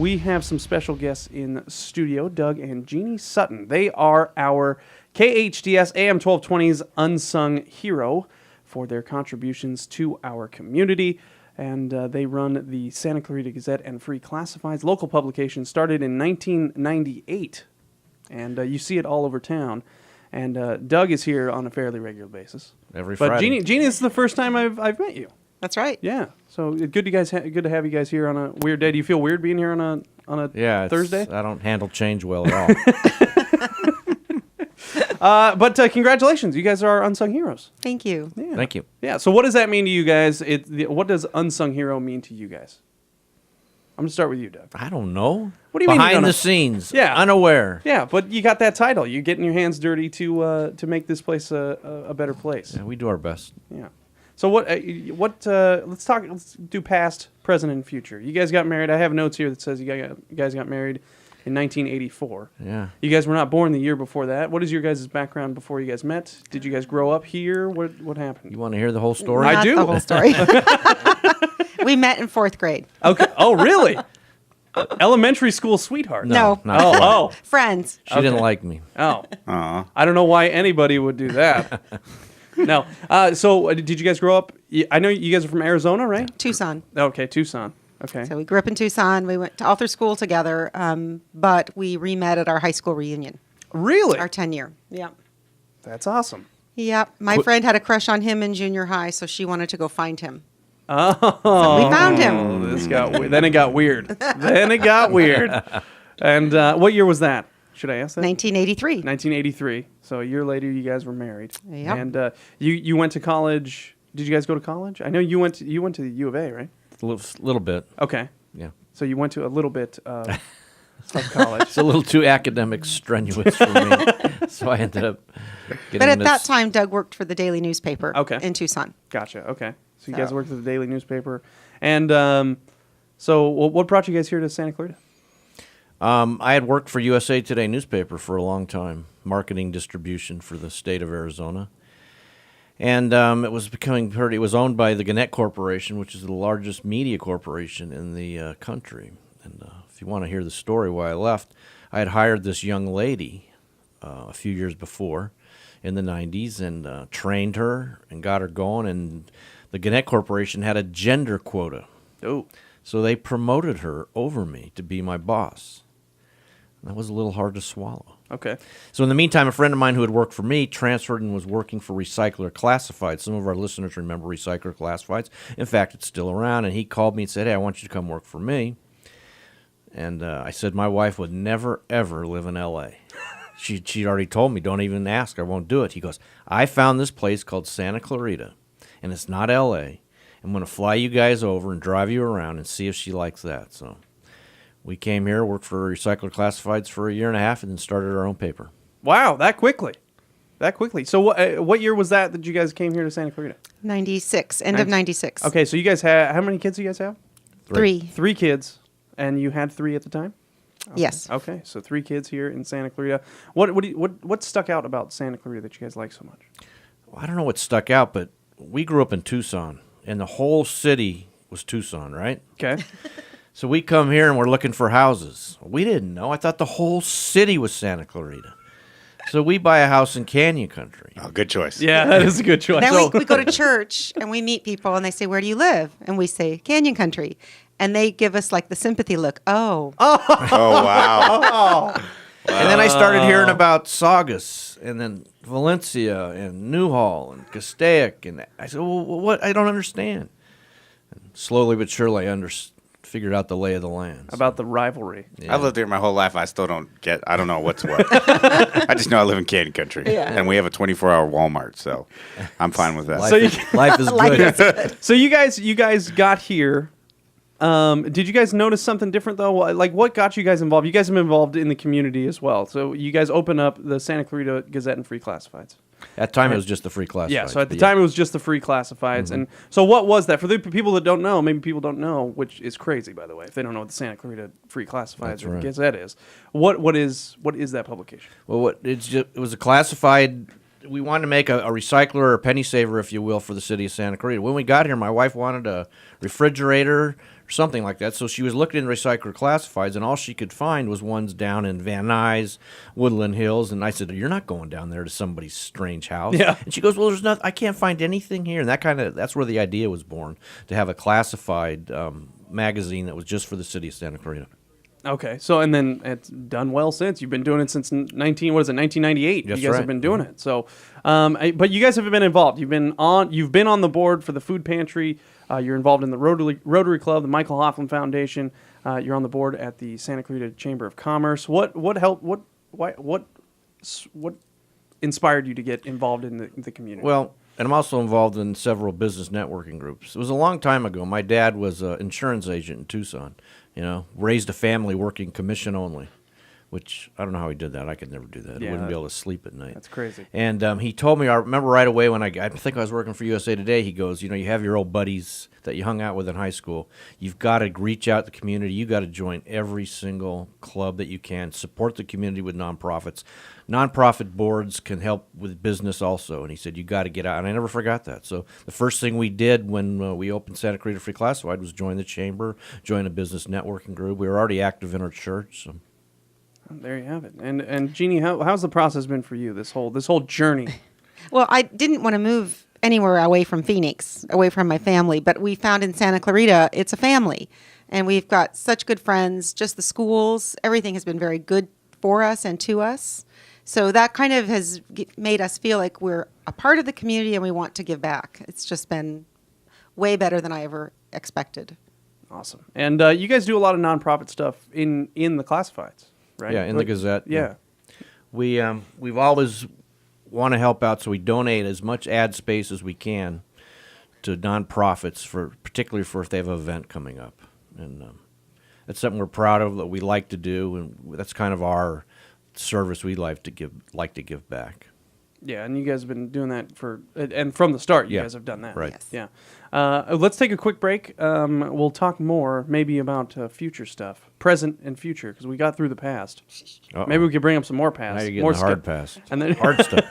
we have some special guests in studio, Doug and Jean Sutton. They are our KHTS AM 1220's Unsung Hero for their contributions to our community. And they run the Santa Clarita Gazette and Free Classifieds. Local publication started in 1998. And you see it all over town. And Doug is here on a fairly regular basis. Every Friday. But Jeannie, this is the first time I've met you. That's right. Yeah. So good to have you guys here on a weird day. Do you feel weird being here on a Thursday? I don't handle change well at all. But congratulations, you guys are unsung heroes. Thank you. Yeah. Thank you. Yeah. So what does that mean to you guys? What does unsung hero mean to you guys? I'm gonna start with you, Doug. I don't know. What do you mean Behind the scenes? Yeah. Unaware. Yeah, but you got that title. You're getting your hands dirty to make this place a better place. Yeah, we do our best. Yeah. So let's do past, present, and future. You guys got married. I have notes here that says you guys got married in 1984. Yeah. You guys were not born the year before that. What is your guys' background before you guys met? Did you guys grow up here? What happened? You want to hear the whole story? I Not do. the whole story. We met in 4th grade. Okay. Oh, really? Elementary school sweetheart. No. Not Oh, quite. oh, Friends. She didn't like me. oh. Aw. I don't know why anybody would do that. No. So did you guys grow up? I know you guys are from Arizona, right? Tucson. Okay, Tucson. Okay. So we grew up in Tucson. We went to all through school together, but we re-met at our high school reunion, Really? our 10-year. Yeah. That's awesome. Yep. My friend had a crush on him in junior high, so she wanted to go find him. Oh. So we found him. Then it got weird. Then it got weird. And what year was that? Should I ask that? 1983. 1983. So a year later, you guys were married. Yep. And you went to college. Did you guys go to college? I know you went to the U of A, right? A little bit. Okay. Yeah. So you went to a little bit of college. It's a little too academic strenuous for me. So I ended up getting But at this- that time, Doug worked for the daily newspaper in Tucson. Gotcha. Okay. So you guys So- worked at the daily newspaper. And so what brought you guys here to Santa Clarita? I had worked for USA Today newspaper for a long time, marketing distribution for the state of Arizona. And it was it was owned by the Gannett Corporation, which is the largest media corporation in the country. And if you want to hear the story why I left, I had hired this young lady a few years before in the 90s and trained her and got her going. And the Gannett Corporation had a gender quota. Oh. So they promoted her over me to be my boss. That was a little hard to swallow. Okay. So in the meantime, a friend of mine who had worked for me transferred and was working for Recycler Classifieds. Some of our listeners remember Recycler Classifieds. In fact, it's still around. And he called me and said, "Hey, I want you to come work for me." And I said my wife would never, ever live in L.A. She'd already told me, "Don't even ask. I won't do it." He goes, "I found this place called Santa Clarita, and it's not L.A. I'm going to fly you guys over and drive you around and see if she likes that." So we came here, worked for Recycler Classifieds for a year and a half, and then started our own paper. Wow, that quickly. So what year was that you guys came here to Santa Clarita? 96. End of 96. Okay, so you guys had, how many kids do you guys have? 3. 3 kids, and you had 3 at the time? Yes. Okay, so 3 kids here in Santa Clarita. What stuck out about Santa Clarita that you guys like so much? Well, I don't know what stuck out, but we grew up in Tucson, and the whole city was Tucson, right? Okay. So we come here and we're looking for houses. We didn't know. I thought the whole city was Santa Clarita. So we buy a house in Canyon Country. Oh, good choice. Yeah, that is a good choice. Then we go to church and we meet people and they say, "Where do you live?" And we say, "Canyon Country." And they give us like the sympathy look. Oh. Oh, wow. And then I started hearing about Saugus and then Valencia and Newhall and Castaic. And I said, "Well, what? I don't understand." And slowly but surely I figured out the lay of the land. About the rivalry. Yeah. I've lived here my whole life. I don't know what's what. I just know I live in Canyon Country. Yeah. And we have a 24-hour Walmart, so I'm fine with that. Life is good. So you guys got here. Did you guys notice something different though? Like what got you guys involved? You guys have been involved in the community as well. So you guys open up the Santa Clarita Gazette and Free Classifieds. At the time, it was just the free classifieds. Yeah, so at the time it was just the Free Classifieds. And so what was that? For the people that don't know, maybe people don't know, which is crazy, by the way, if they don't know what the Santa Clarita Free Classifieds That's or right. Gazette is. What is that publication? Well, it was a classified we wanted to make a recycler or a penny saver, if you will, for the city of Santa Clarita. When we got here, my wife wanted a refrigerator or something like that, so she was looking in recycler classifieds, and all she could find was ones down in Van Nuys, Woodland Hills, and I said, "You're not going down there to somebody's strange house." Yeah. And she goes, "Well, there's nothing. I can't find anything here," and that's where the idea was born, to have a classified magazine that was just for the city of Santa Clarita. Okay, so and then it's done well since. You've been doing it since 1998. That's you guys right. have been doing it. So, but you guys have been involved. You've been on the board for the food pantry. You're involved in the Rotary Club, the Michael Hoefflin Foundation. You're on the board at the Santa Clarita Chamber of Commerce. What inspired you to get involved in the community? Well, and I'm also involved in several business networking groups. It was a long time ago. My dad was an insurance agent in Tucson. Raised a family working commission only, which I don't know how he did that. I could never do that. I wouldn't be able to sleep at night. That's crazy. And he told me, I remember right away when I think I was working for USA Today, he goes, you have your old buddies that you hung out with in high school. You've got to reach out to the community. You got to join every single club that you can. Support the community with nonprofits. Nonprofit boards can help with business also. And he said, you got to get out. And I never forgot that. So the first thing we did when we opened Santa Clarita Free Classified was join the chamber, join a business networking group. We were already active in our church. So. There you have it. And Jeannie, how's the process been for you, this whole journey? Well, I didn't want to move anywhere away from Phoenix, away from my family, but we found in Santa Clarita, it's a family. And we've got such good friends, just the schools, everything has been very good for us and to us. So that kind of has made us feel like we're a part of the community and we want to give back. It's just been way better than I ever expected. Awesome. And you guys do a lot of nonprofit stuff in the classifieds, right? Yeah, in the Gazette. Yeah. We've always want to help out, so we donate as much ad space as we can to nonprofits, particularly for if they have an event coming up. And that's something we're proud of, that we like to do, and that's kind of our service we like to give back. Yeah, and you guys have been doing that and from the start, you guys have done that. Right. Yes. Yeah. Let's take a quick break. We'll talk more maybe about future stuff, present and future, because we got through the past. Uh-oh. Maybe we could bring up some more past. Now you're getting more the hard past. And then Hard stuff.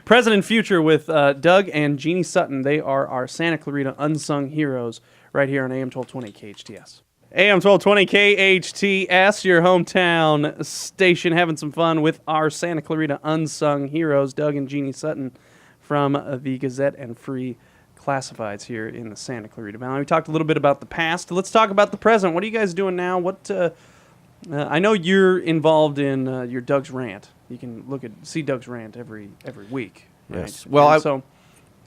present and future with Doug and Jean Sutton. They are our Santa Clarita Unsung Heroes right here on AM 1220 KHTS. AM 1220 KHTS, your hometown station, having some fun with our Santa Clarita Unsung Heroes, Doug and Jeannie Sutton from the Gazette and Free Classifieds here in the Santa Clarita Valley. We talked a little bit about the past. Let's talk about the present. What are you guys doing now? I know you're involved in your Doug's Rant. You can see Doug's Rant every week. Right? Yes. Well, I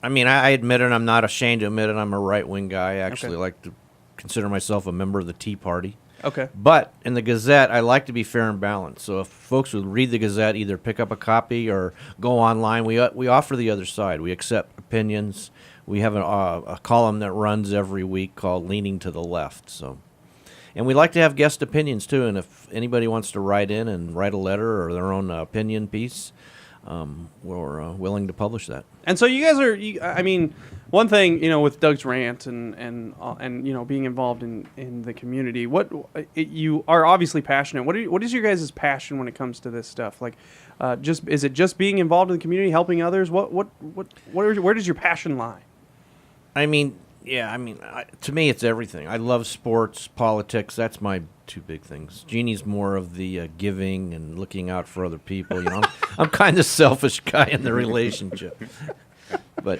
I admit it. I'm not ashamed to admit it. I'm a right-wing guy. I actually like to consider myself a member of the Tea Party. Okay. But in the Gazette, I like to be fair and balanced. So if folks would read the Gazette, either pick up a copy or go online, we offer the other side. We accept opinions. We have a column that runs every week called Leaning to the Left. And we like to have guest opinions, too. And if anybody wants to write in and write a letter or their own opinion piece, we're willing to publish that. And so you guys are, one thing, with Doug's Rant and being involved in the community, you are obviously passionate. What is your guys' passion when it comes to this stuff? Like, is it just being involved in the community, helping others? Where does your passion lie? To me, it's everything. I love sports, politics. That's my two big things. Jeannie's more of the giving and looking out for other people. I'm kind of selfish guy in the relationship. But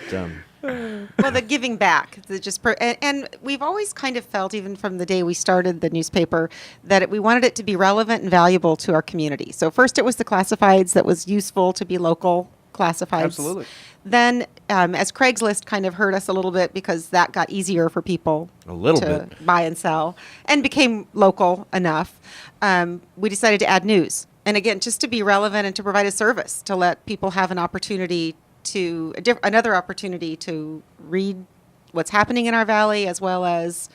well, the giving back, and we've always kind of felt, even from the day we started the newspaper, that we wanted it to be relevant and valuable to our community. So first, it was the classifieds that was useful to be local classifieds. Absolutely. Then, as Craigslist kind of hurt us a little bit because that got easier for people to buy and sell and became local enough, we decided to add news. And again, just to be relevant and to provide a service, to let people have an opportunity another opportunity to read what's happening in our valley as well as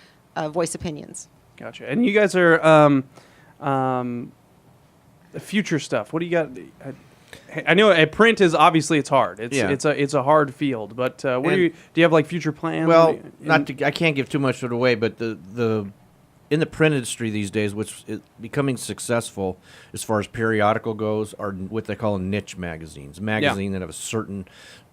voice opinions. Gotcha. And you guys are future stuff. What do you got? I know a print is obviously it's hard. It's a hard field. But do you have like future plans? Well, I can't give too much of it away, but the in the print industry these days, which is becoming successful as far as periodical goes, are what they call niche magazines, that have a certain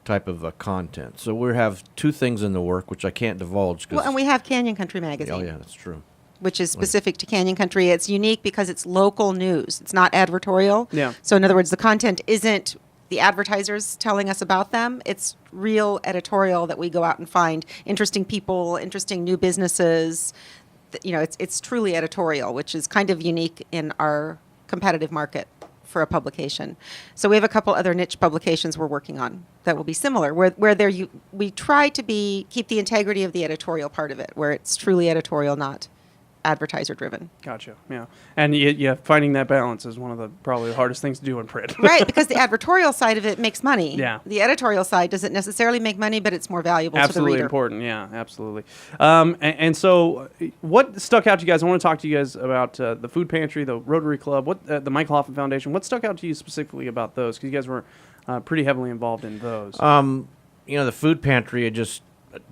type of content. So we have two things in the work, which I can't divulge. Well, and we have Canyon Country Magazine. Oh, yeah, that's true. Which is specific to Canyon Country. It's unique because it's local news. It's not advertorial. Yeah. So in other words, the content isn't the advertisers telling us about them. It's real editorial that we go out and find interesting people, interesting new businesses. You know, it's truly editorial, which is kind of unique in our competitive market for a publication. So we have a couple other niche publications we're working on that will be similar, where we try to keep the integrity of the editorial part of it, where it's truly editorial, not advertiser driven. Gotcha. Yeah. And finding that balance is one of the probably the hardest things to do in print. Right, because the advertorial side of it makes money. Yeah. The editorial side doesn't necessarily make money, but it's more valuable to the Absolutely reader. important. Yeah, absolutely. And so what stuck out to you guys? I want to talk to you guys about the food pantry, the Rotary Club, the Michael Hoefflin Foundation. What stuck out to you specifically about those? Because you guys were pretty heavily involved in those. The food pantry, I just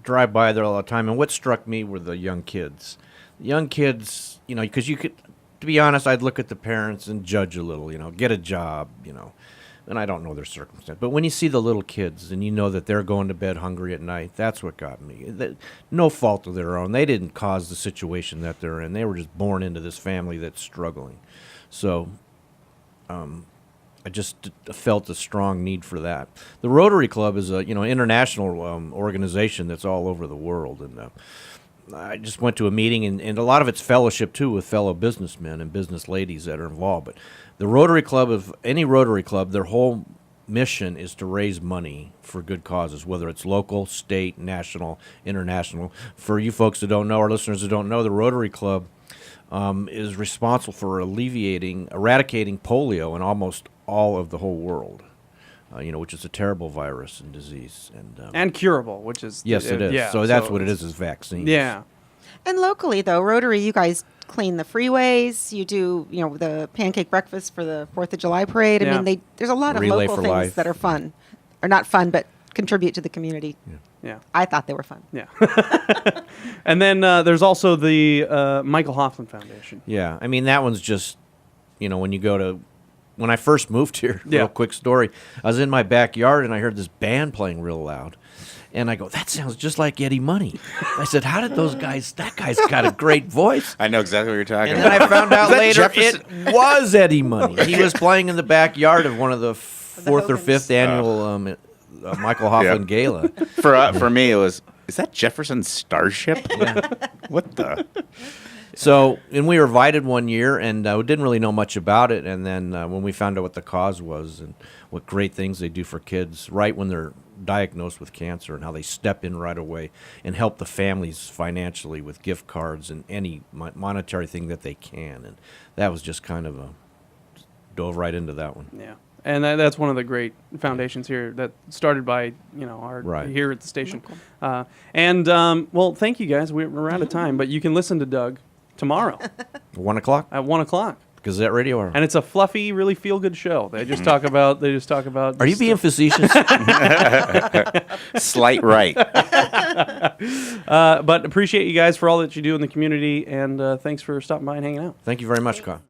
drive by there all the time. And what struck me were the young kids. Young kids, because you could, to be honest, I'd look at the parents and judge a little, get a job, and I don't know their circumstance. But when you see the little kids and you know that they're going to bed hungry at night, that's what got me. No fault of their own. They didn't cause the situation that they're in. They were just born into this family that's struggling. So I just felt a strong need for that. The Rotary Club is a international organization that's all over the world, and I just went to a meeting, and a lot of it's fellowship, too, with fellow businessmen and business ladies that are involved. But the Rotary Club, of any Rotary Club, their whole mission is to raise money for good causes, whether it's local, state, national, international. For you folks that don't know, our listeners that don't know, the Rotary Club is responsible for eradicating polio in almost all of the whole world. Which is a terrible virus and disease. And curable, which is... Yes, it is. Yeah, so that's what it is vaccines. Yeah. And locally, though, Rotary, you guys clean the freeways. You do, the pancake breakfast for the 4th of July parade. Yeah. I mean, there's a lot of Relay local for things Life. that are fun. Or not fun, but contribute to the community. Yeah. I thought they were fun. Yeah. And then there's also the Michael Hoefflin Foundation. Yeah. I mean, that one's just, when I first moved here, real quick story, I was in my backyard and I heard this band playing real loud. And I go, that sounds just like Eddie Money. I said, how did that guy's got a great voice. I know exactly what you're talking And about. then I found out Is that later Jefferson? it was Eddie Money. He was playing in the backyard of one of the fourth or Hogans. fifth annual Michael Hoefflin Gala. For me, it was, is that Jefferson Starship? Yeah. What the? So, and we were invited one year, and we didn't really know much about it. And then when we found out what the cause was and what great things they do for kids right when they're diagnosed with cancer, and how they step in right away and help the families financially with gift cards and any monetary thing that they can. And that was just kind of dove right into that one. Yeah. And that's one of the great foundations here that started by, our here at the station. Well, thank you guys. We're out of time, but you can listen to Doug tomorrow 1 o'clock at 1 o'clock. Gazette Radio Hour. And it's a fluffy, really feel-good show. They just talk about. Are you being facetious? Slight right. But appreciate you guys for all that you do in the community, and thanks for stopping by and hanging out. Thank you very much, Carl.